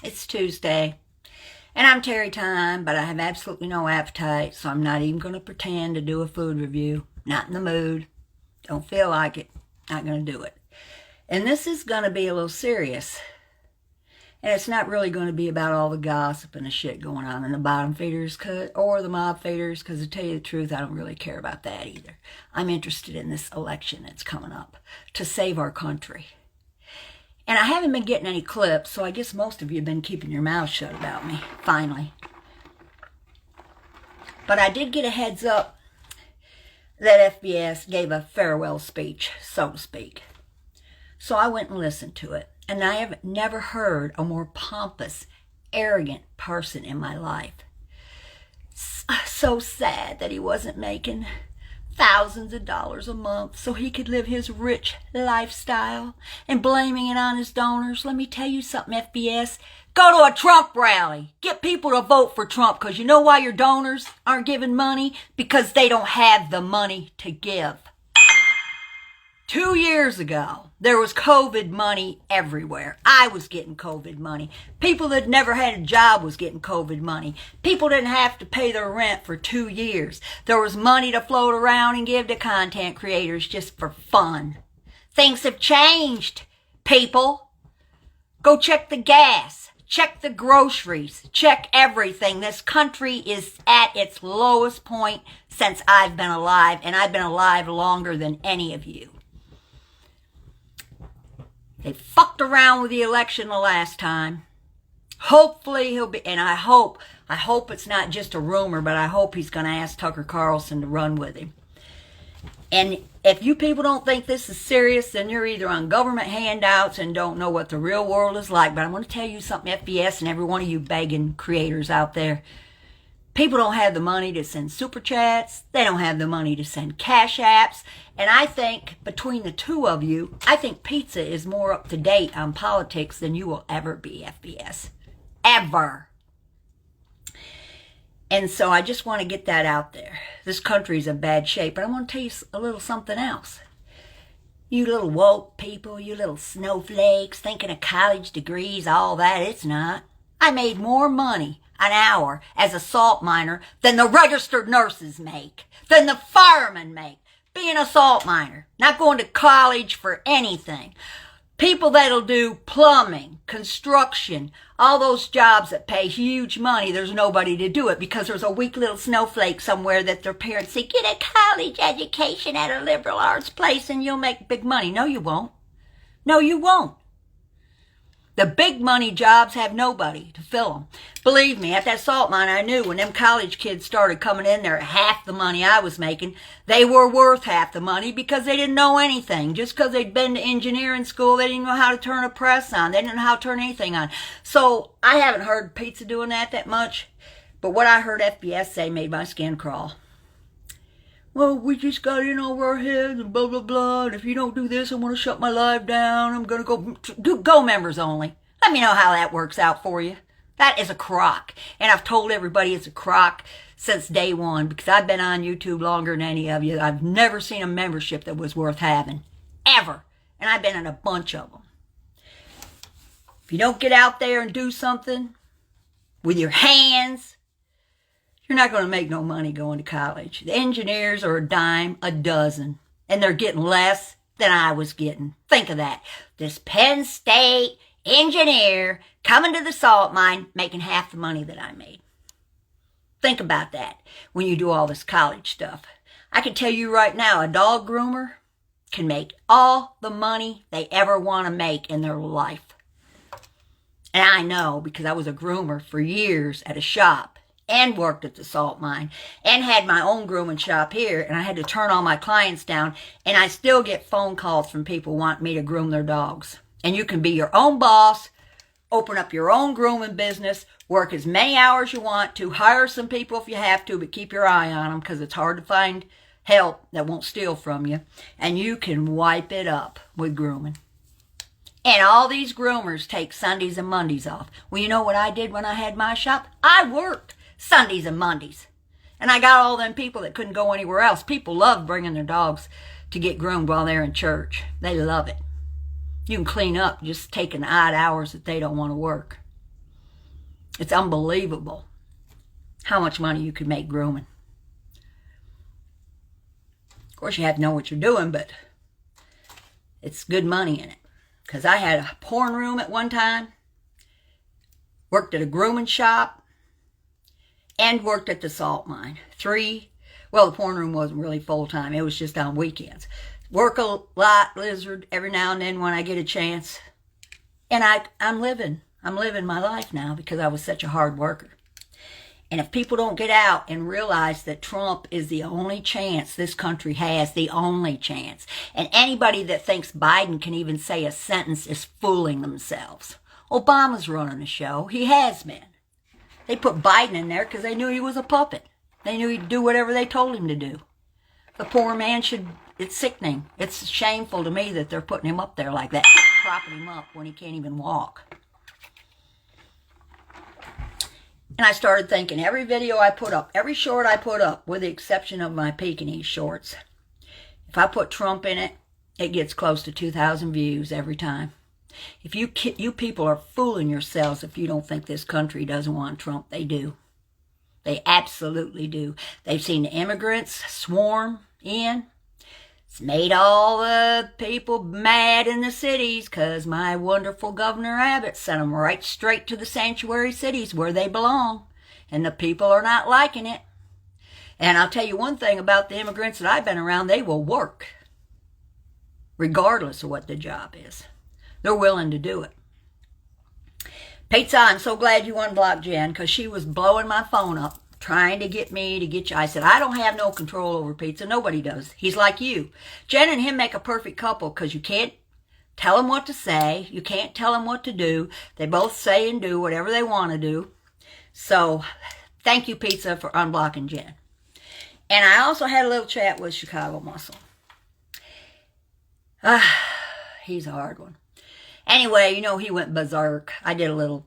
It's Tuesday, and I'm Terrietime, but I have absolutely no appetite, so I'm not even going to pretend to do a food review. Not in the mood. Don't feel like it. Not going to do it. And this is going to be a little serious. And it's not really going to be about all the gossip and the shit going on in the bottom feeders or the mob feeders, because to tell you the truth, I don't really care about that either. I'm interested in this election that's coming up to save our country. And I haven't been getting any clips, so I guess most of you have been keeping your mouth shut about me, finally. But I did get a heads up that FBS gave a farewell speech, so to speak. So I went and listened to it. And I have never heard a more pompous, arrogant person in my life. So sad that he wasn't making thousands of dollars a month so he could live his rich lifestyle and blaming it on his donors. Let me tell you something, FBS. Go to a Trump rally. Get people to vote for Trump, because you know why your donors aren't giving money? Because they don't have the money to give. 2 years ago, there was COVID money everywhere. I was getting COVID money. People that never had a job was getting COVID money. People didn't have to pay their rent for 2 years. There was money to float around and give to content creators just for fun. Things have changed, people. Go check the gas. Check the groceries. Check everything. This country is at its lowest point since I've been alive, and I've been alive longer than any of you. They fucked around with the election the last time. Hopefully he'll be, and I hope it's not just a rumor, but I hope he's going to ask Tucker Carlson to run with him. And if you people don't think this is serious, then you're either on government handouts and don't know what the real world is like. But I'm going to tell you something, FBS and every one of you begging creators out there. People don't have the money to send super chats. They don't have the money to send cash apps. And I think between the two of you, I think pizza is more up to date on politics than you will ever be, FBS. Ever. And so I just want to get that out there. This country's in bad shape. But I want to tell you a little something else. You little woke people, you little snowflakes, thinking of college degrees, all that. It's not. I made more money an hour as a salt miner than the registered nurses make, than the firemen make, being a salt miner, not going to college for anything. People that'll do plumbing, construction, all those jobs that pay huge money, there's nobody to do it because there's a weak little snowflake somewhere that their parents say, get a college education at a liberal arts place and you'll make big money. No, you won't. No, you won't. The big money jobs have nobody to fill them. Believe me, at that salt mine, I knew when them college kids started coming in there at half the money I was making, they were worth half the money because they didn't know anything. Just because they'd been to engineering school, they didn't know how to turn a press on. They didn't know how to turn anything on. So I haven't heard pizza doing that much. But what I heard FBS say made my skin crawl. Well, we just got in over our heads and blah, blah, blah. And if you don't do this, I'm going to shut my live down. I'm going to go members only. Let me know how that works out for you. That is a crock. And I've told everybody it's a crock since day one because I've been on YouTube longer than any of you. I've never seen a membership that was worth having. Ever. And I've been in a bunch of them. If you don't get out there and do something with your hands, you're not going to make no money going to college. The engineers are a dime a dozen, and they're getting less than I was getting. Think of that. This Penn State engineer coming to the salt mine making half the money that I made. Think about that when you do all this college stuff. I can tell you right now, a dog groomer can make all the money they ever want to make in their life. And I know because I was a groomer for years at a shop and worked at the salt mine and had my own grooming shop here, and I had to turn all my clients down, and I still get phone calls from people wanting me to groom their dogs. And you can be your own boss, open up your own grooming business, work as many hours you want to, hire some people if you have to, but keep your eye on them because it's hard to find help that won't steal from you, and you can wipe it up with grooming. And all these groomers take Sundays and Mondays off. Well, you know what I did when I had my shop? I worked Sundays and Mondays. And I got all them people that couldn't go anywhere else. People love bringing their dogs to get groomed while they're in church. They love it. You can clean up just taking odd hours that they don't want to work. It's unbelievable how much money you could make grooming. Of course, you have to know what you're doing, but it's good money in it. Because I had a porn room at one time, worked at a grooming shop, and worked at the salt mine. Well, the porn room wasn't really full-time. It was just on weekends. Work a lot, lizard, every now and then when I get a chance. And I'm living my life now because I was such a hard worker. And if people don't get out and realize that Trump is the only chance this country has, the only chance, and anybody that thinks Biden can even say a sentence is fooling themselves. Obama's running the show. He has been. They put Biden in there because they knew he was a puppet. They knew he'd do whatever they told him to do. The poor man it's sickening. It's shameful to me that they're putting him up there like that, propping him up when he can't even walk. And I started thinking, every video I put up, every short I put up, with the exception of my Pekingese shorts, if I put Trump in it, it gets close to 2,000 views every time. If you people are fooling yourselves if you don't think this country doesn't want Trump. They do. They absolutely do. They've seen the immigrants swarm in. It's made all the people mad in the cities because my wonderful Governor Abbott sent them right straight to the sanctuary cities where they belong. And the people are not liking it. And I'll tell you one thing about the immigrants that I've been around, they will work. Regardless of what the job is. They're willing to do it. Pizza, I'm so glad you unblocked Jen because she was blowing my phone up, trying to get me to get you. I said, I don't have no control over Pizza. Nobody does. He's like you. Jen and him make a perfect couple because you can't tell him what to say. You can't tell him what to do. They both say and do whatever they want to do. So, thank you, Pizza, for unblocking Jen. And I also had a little chat with Chicago Muscle. He's a hard one. Anyway, you know, he went berserk. I did a little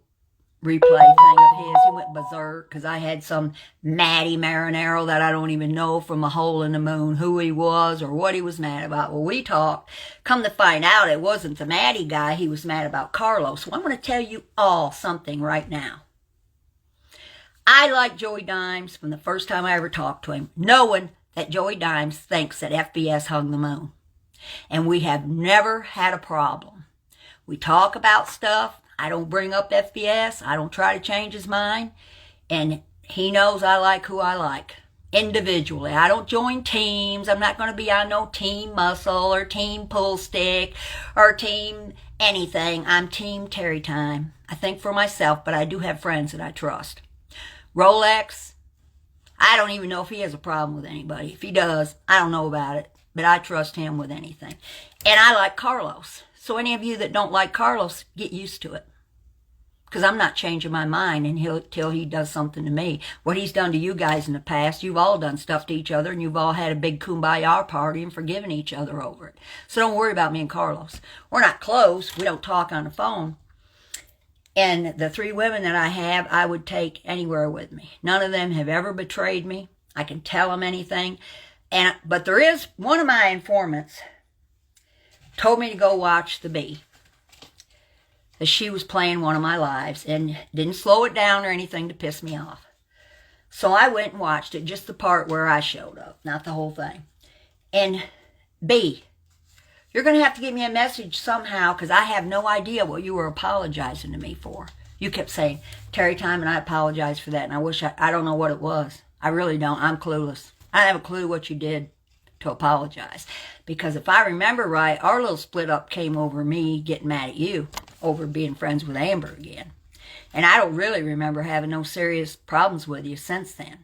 replay thing of his. He went berserk because I had some Matty Marinero that I don't even know from a hole in the moon who he was or what he was mad about. Well, we talked. Come to find out, it wasn't the Matty guy. He was mad about Carlos. So I'm going to tell you all something right now. I like Joey Dimes from the first time I ever talked to him, knowing that Joey Dimes thinks that FBS hung the moon. And we have never had a problem. We talk about stuff. I don't bring up FBS. I don't try to change his mind. And he knows I like who I like. Individually. I don't join teams. I'm not going to be on no team muscle or team pull stick or team anything. I'm team Terrietime. I think for myself, but I do have friends that I trust. Rolex. I don't even know if he has a problem with anybody. If he does, I don't know about it. But I trust him with anything. And I like Carlos. So any of you that don't like Carlos, get used to it. Because I'm not changing my mind until he does something to me. What he's done to you guys in the past, you've all done stuff to each other, and you've all had a big kumbaya party and forgiven each other over it. So don't worry about me and Carlos. We're not close. We don't talk on the phone. And the 3 women that I have, I would take anywhere with me. None of them have ever betrayed me. I can tell them anything. But there is one of my informants told me to go watch The Bee. That she was playing one of my lives and didn't slow it down or anything to piss me off. So I went and watched it, just the part where I showed up, not the whole thing. And B, you're going to have to give me a message somehow because I have no idea what you were apologizing to me for. You kept saying, Terrietime, and I apologize for that. And I wish I don't know what it was. I really don't. I'm clueless. I don't have a clue what you did to apologize. Because if I remember right, our little split up came over me getting mad at you over being friends with Amber again. And I don't really remember having no serious problems with you since then.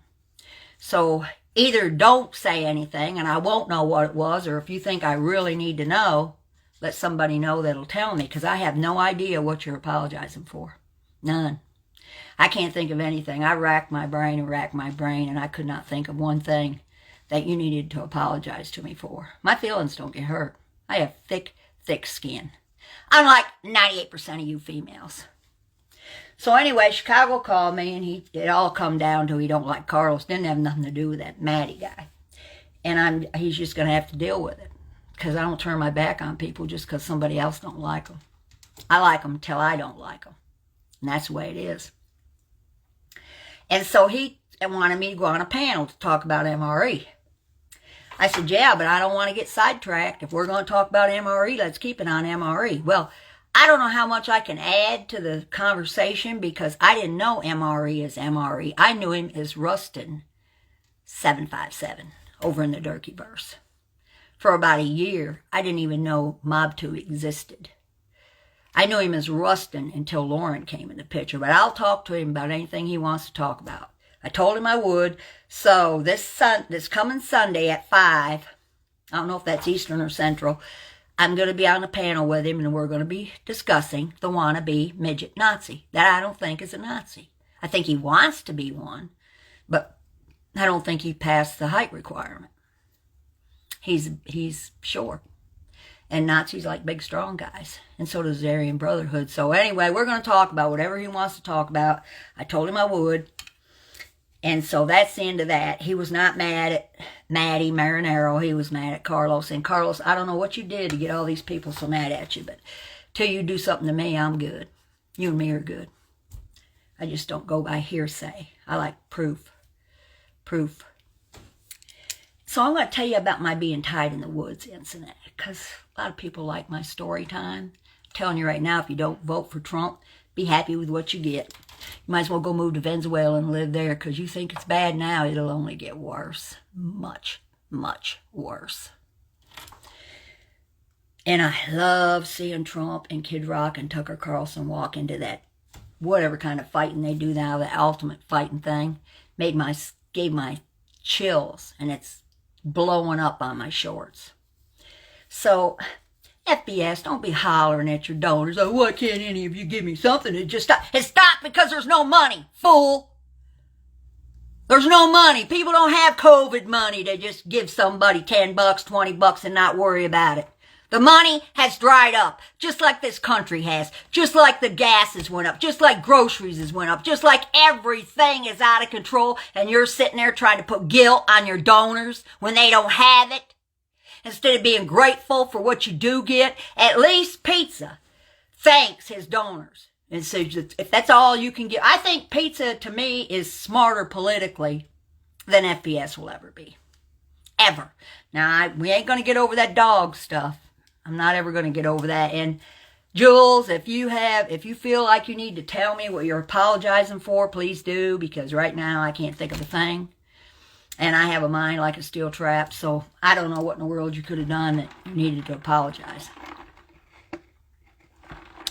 So either don't say anything and I won't know what it was, or if you think I really need to know, let somebody know that'll tell me, because I have no idea what you're apologizing for. None. I can't think of anything. I racked my brain and I could not think of one thing that you needed to apologize to me for. My feelings don't get hurt. I have thick, thick skin. Unlike 98% of you females. So anyway, Chicago called me and it all come down to he don't like Carlos. Didn't have nothing to do with that Matty guy. And he's just going to have to deal with it. Because I don't turn my back on people just because somebody else don't like them. I like them till I don't like them. And that's the way it is. And so he wanted me to go on a panel to talk about MRE. I said, yeah, but I don't want to get sidetracked. If we're going to talk about MRE, let's keep it on MRE. Well, I don't know how much I can add to the conversation because I didn't know MRE as MRE. I knew him as Rustin 757 over in the Durkeeverse. For about a year, I didn't even know Mob 2 existed. I knew him as Rustin until Lauren came in the picture, but I'll talk to him about anything he wants to talk about. I told him I would. So this coming Sunday at 5, I don't know if that's Eastern or Central, I'm going to be on a panel with him, and we're going to be discussing the wannabe midget Nazi that I don't think is a Nazi. I think he wants to be one, but I don't think he passed the height requirement. He's short. And Nazis like big, strong guys. And so does the Aryan Brotherhood. So anyway, we're going to talk about whatever he wants to talk about. I told him I would. And so that's the end of that. He was not mad at Maddie Marinero. He was mad at Carlos. And Carlos, I don't know what you did to get all these people so mad at you, but till you do something to me, I'm good. You and me are good. I just don't go by hearsay. I like proof. Proof. So I'm going to tell you about my being tied in the woods incident, because a lot of people like my story time. I'm telling you right now, if you don't vote for Trump, be happy with what you get. You might as well go move to Venezuela and live there, because you think it's bad now. It'll only get worse. Much, much worse. And I love seeing Trump and Kid Rock and Tucker Carlson walk into that whatever kind of fighting they do now, the ultimate fighting thing. Gave my chills, and it's blowing up on my shorts. So, FBS, don't be hollering at your donors. Oh, why can't any of you give me something? It just stop. It stopped because there's no money, fool. There's no money. People don't have COVID money to just give somebody $10, $20 and not worry about it. The money has dried up, just like this country has, just like the gases went up, just like groceries has went up, just like everything is out of control, and you're sitting there trying to put guilt on your donors when they don't have it. Instead of being grateful for what you do get, at least Pizza thanks his donors. And so if that's all you can get, I think Pizza to me is smarter politically than FBS will ever be. Ever. Now, we ain't going to get over that dog stuff. I'm not ever going to get over that. And Jules, if you feel like you need to tell me what you're apologizing for, please do, because right now I can't think of a thing. And I have a mind like a steel trap, so I don't know what in the world you could have done that you needed to apologize.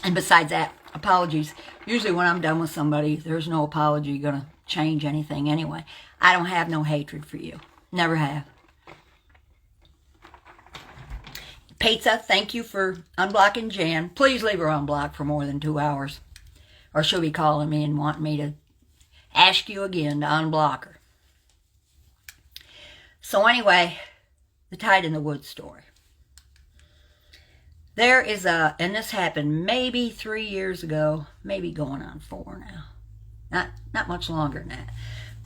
And besides that, apologies. Usually when I'm done with somebody, there's no apology going to change anything anyway. I don't have no hatred for you. Never have. Pizza, thank you for unblocking Jan. Please leave her unblocked for more than 2 hours, or she'll be calling me and wanting me to ask you again to unblock her. So anyway, the Tied in the Woods story. There is and this happened maybe 3 years ago, maybe going on 4 now. Not much longer than that.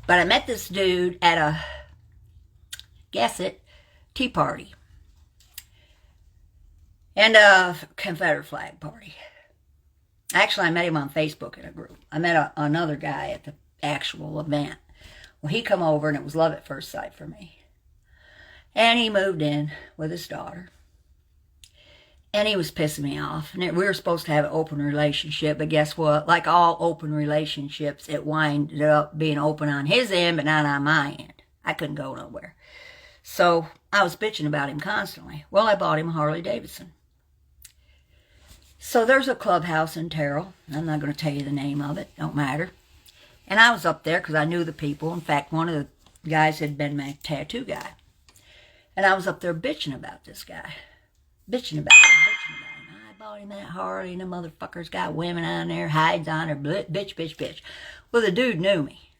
But I met this dude at a, guess it, tea party. And a Confederate flag party. Actually, I met him on Facebook in a group. I met another guy at the actual event. Well, he come over, and it was love at first sight for me. And he moved in with his daughter. And he was pissing me off. And we were supposed to have an open relationship, but guess what? Like all open relationships, it winded up being open on his end, but not on my end. I couldn't go nowhere. So I was bitching about him constantly. Well, I bought him a Harley Davidson. So there's a clubhouse in Terrell. I'm not going to tell you the name of it. Don't matter. And I was up there because I knew the people. In fact, one of the guys had been my tattoo guy. And I was up there bitching about this guy. Bitching about him. I bought him that Harley, and the motherfucker's got women on there, hides on her, bitch. Well, the dude knew me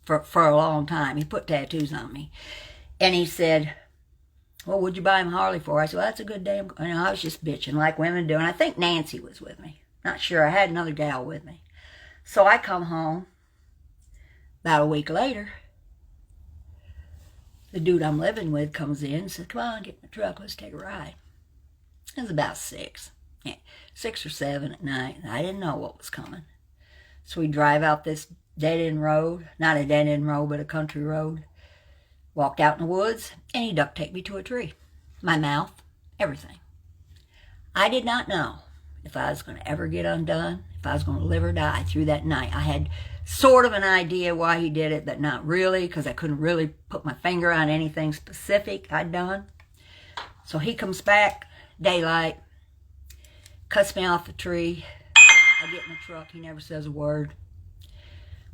for a long time. He put tattoos on me. And he said, well, what'd you buy him a Harley for? I said, well, that's a good damn... I was just bitching like women do. And I think Nancy was with me. Not sure. I had another gal with me. So I come home about a week later. The dude I'm living with comes in and says, come on, get in the truck. Let's take a ride. It was about 6. Yeah, 6 or 7 at night. And I didn't know what was coming. So we drive out this dead-end road. Not a dead-end road, but a country road. Walked out in the woods, and he duct taped me to a tree. My mouth, everything. I did not know if I was going to ever get undone, if I was going to live or die through that night. I had sort of an idea why he did it, but not really, because I couldn't really put my finger on anything specific I'd done. So he comes back, daylight, cuts me off the tree. I get in the truck. He never says a word.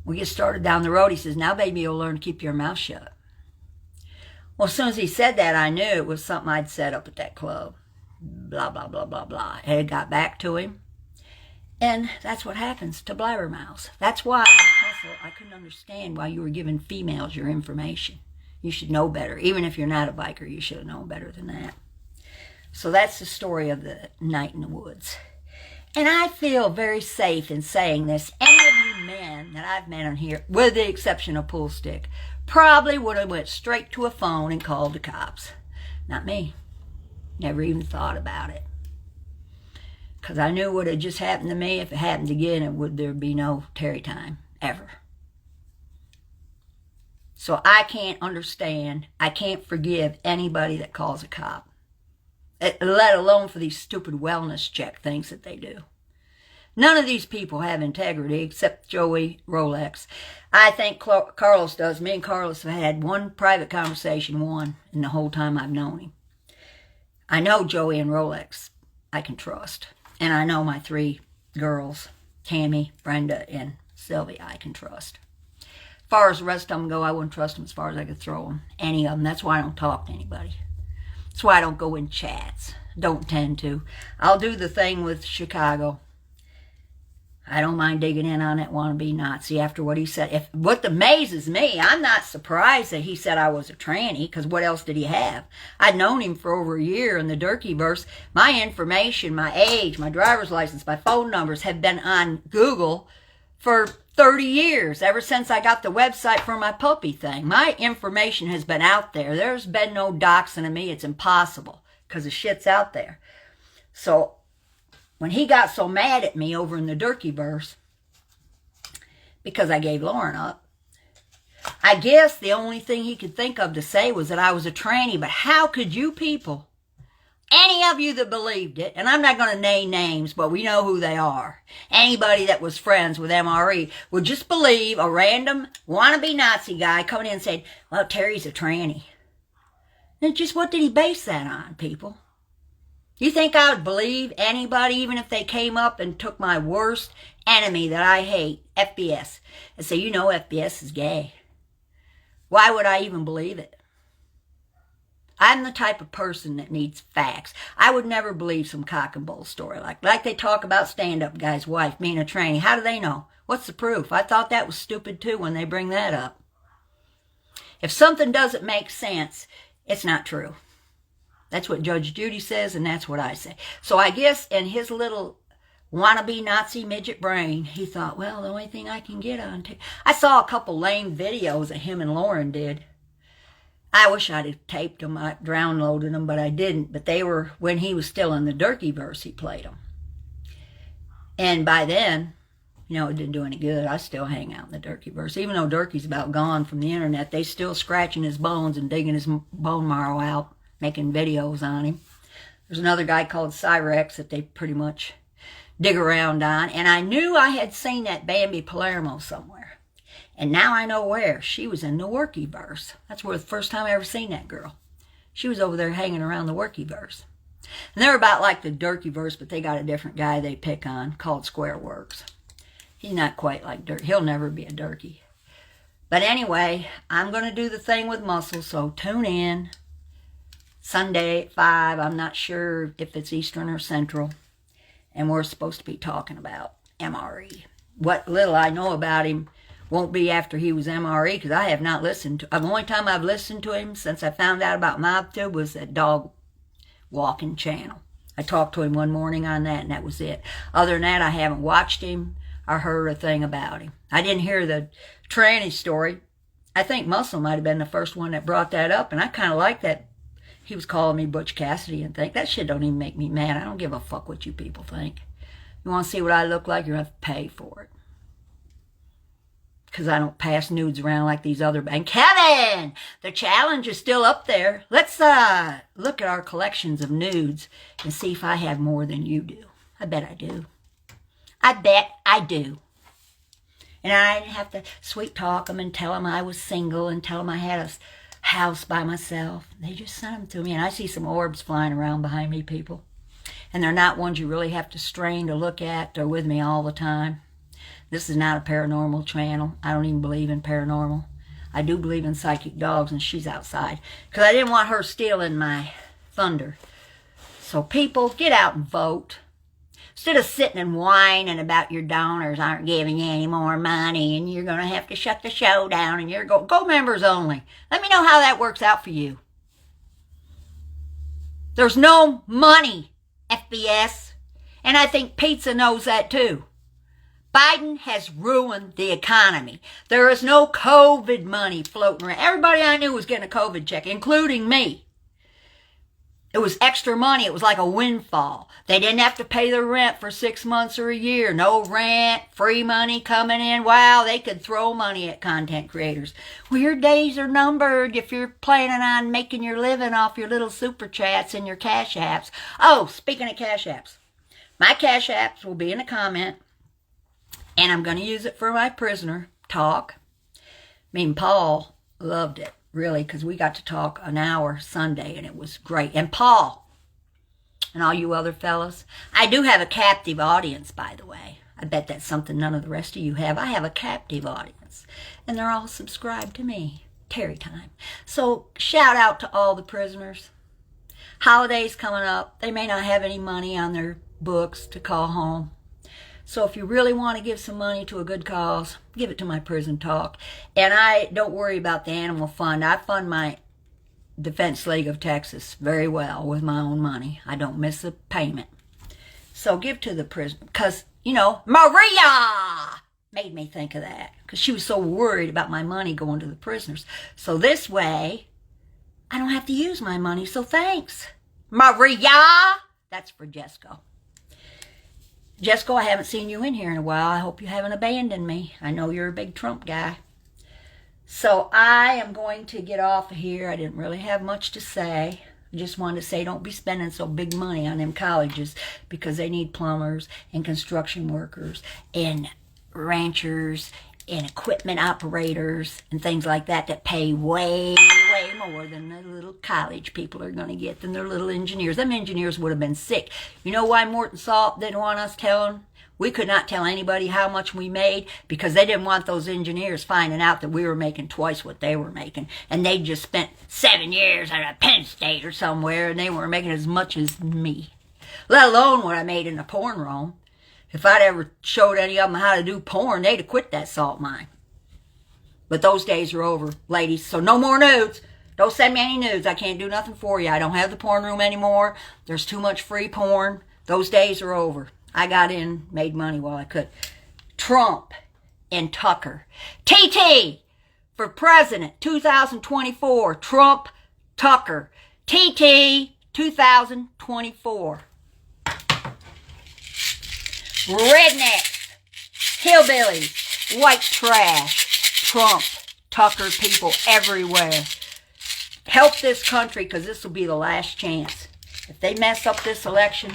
We get started down the road. He says, now, baby, you'll learn to keep your mouth shut. Well, as soon as he said that, I knew it was something I'd said up at that club. Blah, blah, blah, blah, blah. And it got back to him. And that's what happens to blabbermouths. That's why I couldn't understand why you were giving females your information. You should know better. Even if you're not a biker, you should have known better than that. So that's the story of the night in the woods. And I feel very safe in saying this. Any of you men that I've met on here, with the exception of Pool Stick, probably would have went straight to a phone and called the cops. Not me. Never even thought about it. Because I knew what had just happened to me. If it happened again, there'd be no Terrietime, ever. So I can't understand, I can't forgive anybody that calls a cop. Let alone for these stupid wellness check things that they do. None of these people have integrity except Joey Rolex. I think Carlos does. Me and Carlos have had one private conversation, in the whole time I've known him. I know Joey and Rolex I can trust. And I know my 3 girls, Tammy, Brenda, and Sylvia, I can trust. As far as the rest of them go, I wouldn't trust them as far as I could throw them. Any of them. That's why I don't talk to anybody. That's why I don't go in chats. Don't tend to. I'll do the thing with Chicago. I don't mind digging in on that wannabe Nazi after what he said. What amazes me, I'm not surprised that he said I was a tranny, because what else did he have? I'd known him for over a year in the Durkeyverse. My information, my age, my driver's license, my phone numbers have been on Google for 30 years, ever since I got the website for my puppy thing. My information has been out there. There's been no doxing of me. It's impossible, because the shit's out there. So when he got so mad at me over in the Durkeyverse, because I gave Lauren up, I guess the only thing he could think of to say was that I was a tranny. But how could you people, any of you that believed it, and I'm not going to name names, but we know who they are, anybody that was friends with MRE, would just believe a random wannabe Nazi guy coming in and saying, well, Terry's a tranny. And just what did he base that on, people? You think I would believe anybody, even if they came up and took my worst enemy that I hate, FBS, and say, you know FBS is gay? Why would I even believe it? I'm the type of person that needs facts. I would never believe some cock and bull story like they talk about stand-up guy's wife being a tranny. How do they know? What's the proof? I thought that was stupid too when they bring that up. If something doesn't make sense, it's not true. That's what Judge Judy says, and that's what I say. So I guess in his little wannabe Nazi midget brain, he thought, well, the only thing I can get on I saw a couple lame videos that him and Lauren did. I wish I'd have taped them, I downloaded them, but I didn't. But they were, when he was still in the Durkeyverse, he played them. And by then, you know, it didn't do any good. I still hang out in the Durkeyverse. Even though Durkey's about gone from the internet, they still scratching his bones and digging his bone marrow out, making videos on him. There's another guy called Cyrex that they pretty much dig around on. And I knew I had seen that Bambi Palermo somewhere. And now I know where. She was in the Workyverse. That's where the first time I ever seen that girl. She was over there hanging around the Workyverse. And they're about like the Durkeyverse, but they got a different guy they pick on called Squareworks. He's not quite like Dirk. He'll never be a Durkey. But anyway, I'm going to do the thing with Muscle, so tune in. Sunday at 5. I'm not sure if it's Eastern or Central. And we're supposed to be talking about MRE. What little I know about him won't be after he was MRE, because I have not listened to... The only time I've listened to him since I found out about MobTube was that dog walking channel. I talked to him one morning on that, and that was it. Other than that, I haven't watched him or heard a thing about him. I didn't hear the tranny story. I think Muscle might have been the first one that brought that up, and I kind of like that. He was calling me Butch Cassidy and think, that shit don't even make me mad. I don't give a fuck what you people think. You want to see what I look like, you're going to have to pay for it. because I don't pass nudes around like these other and Kevin, the challenge is still up there. Let's look at our collections of nudes and see if I have more than you do. I bet I do. I bet I do. And I didn't have to sweet talk them and tell them I was single and tell them I had a house by myself. They just sent them to me. And I see some orbs flying around behind me, people. And they're not ones you really have to strain to look at. They're with me all the time. This is not a paranormal channel. I don't even believe in paranormal. I do believe in psychic dogs, and she's outside. Because I didn't want her stealing my thunder. So people, get out and vote. Instead of sitting and whining about your donors aren't giving you any more money and you're going to have to shut the show down and you're go members only. Let me know how that works out for you. There's no money, FBS. And I think pizza knows that too. Biden has ruined the economy. There is no COVID money floating around. Everybody I knew was getting a COVID check, including me. It was extra money. It was like a windfall. They didn't have to pay their rent for 6 months or a year. No rent, free money coming in. Wow, they could throw money at content creators. Well, your days are numbered if you're planning on making your living off your little super chats and your cash apps. Oh, speaking of cash apps, my cash apps will be in a comment, and I'm going to use it for my prisoner talk. I mean, Paul loved it. Really, because we got to talk an hour Sunday, and it was great. And Paul, and all you other fellas, I do have a captive audience, by the way. I bet that's something none of the rest of you have. I have a captive audience, and they're all subscribed to me. Terrietime. So, shout out to all the prisoners. Holidays coming up. They may not have any money on their books to call home. So if you really want to give some money to a good cause, give it to my prison talk. And I don't worry about the animal fund. I fund my Defense League of Texas very well with my own money. I don't miss a payment. So give to the prison. Because, you know, Maria made me think of that. Because she was so worried about my money going to the prisoners. So this way, I don't have to use my money. So thanks, Maria. That's for Jesco. Jesco, I haven't seen you in here in a while. I hope you haven't abandoned me. I know you're a big Trump guy. So I am going to get off of here. I didn't really have much to say. I just wanted to say don't be spending so big money on them colleges because they need plumbers and construction workers and ranchers and equipment operators and things like that that pay way more than the little college people are going to get, than their little engineers. Them engineers would have been sick. You know why Morton Salt didn't want us telling? We could not tell anybody how much we made because they didn't want those engineers finding out that we were making twice what they were making. And they just spent 7 years at a Penn State or somewhere and they weren't making as much as me. Let alone what I made in the porn room. If I'd ever showed any of them how to do porn, they'd have quit that salt mine. But those days are over, ladies. So no more nudes. Don't send me any nudes. I can't do nothing for you. I don't have the porn room anymore. There's too much free porn. Those days are over. I got in, made money while I could. Trump and Tucker. TT for president 2024. Trump, Tucker. TT 2024. Rednecks, hillbillies, white trash, Trump, Tucker people everywhere. Help this country because this will be the last chance. If they mess up this election,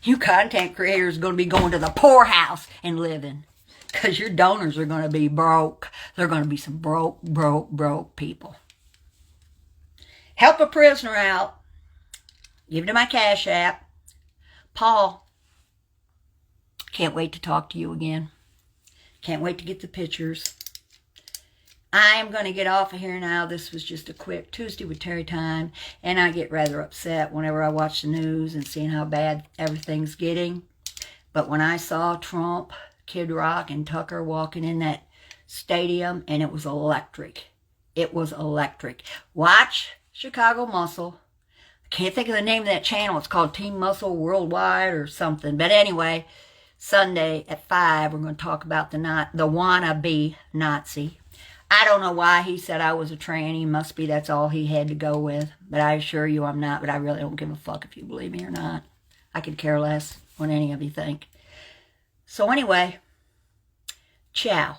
you content creators are going to be going to the poorhouse and living because your donors are going to be broke. They're going to be some broke people. Help a prisoner out. Give it to my Cash App. Paul. Can't wait to talk to you again. Can't wait to get the pictures. I am going to get off of here now. This was just a quick Tuesday with Terrietime. And I get rather upset whenever I watch the news and seeing how bad everything's getting. But when I saw Trump, Kid Rock, and Tucker walking in that stadium, and it was electric. It was electric. Watch Chicago Muscle. I can't think of the name of that channel. It's called Team Muscle Worldwide or something. But anyway, Sunday at 5, we're going to talk about the wannabe Nazi. I don't know why he said I was a tranny. Must be that's all he had to go with. But I assure you I'm not. But I really don't give a fuck if you believe me or not. I could care less what any of you think. So anyway, ciao.